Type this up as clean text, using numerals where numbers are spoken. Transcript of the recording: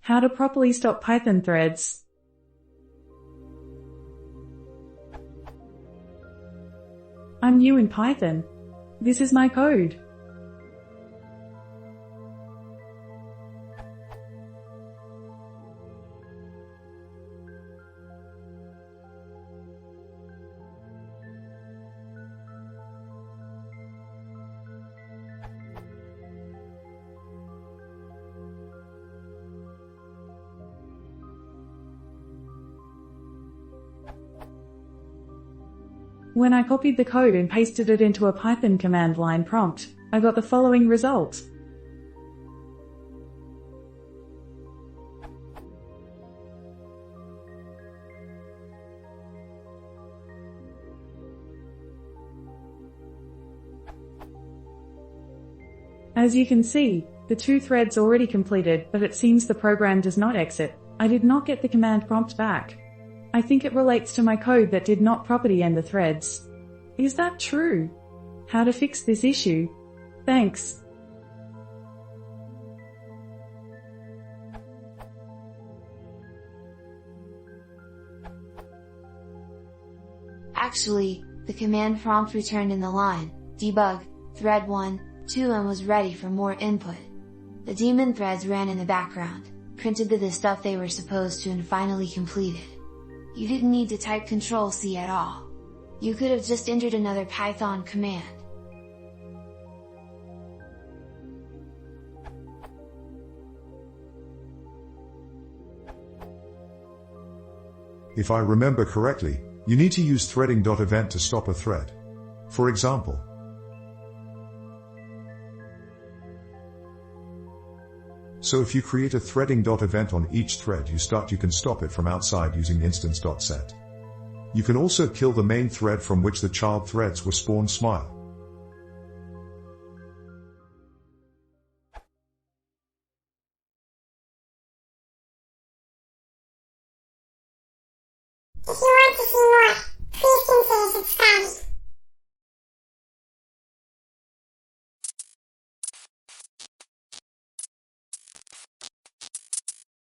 How to properly stop Python threads. I'm new in Python. This is my code. When I copied the code and pasted it into a Python command line prompt, I got the following result. As you can see, the 2 threads already completed, but it seems the program does not exit. I did not get the command prompt back. I think it relates to my code that did not properly end the threads. Is that true? How to fix this issue? Thanks. Actually, the command prompt returned in the line, debug, thread 1, 2 and was ready for more input. The daemon threads ran in the background, printed the stuff they were supposed to and finally completed. You didn't need to type Ctrl+C at all. You could have just entered another Python command. If I remember correctly, you need to use threading.event to stop a thread. For example, so if you create a threading.event on each thread you can stop it from outside using instance.set. You can also kill the main thread from which the child threads were spawned. Smile. If you want to see more, please consider subscribing.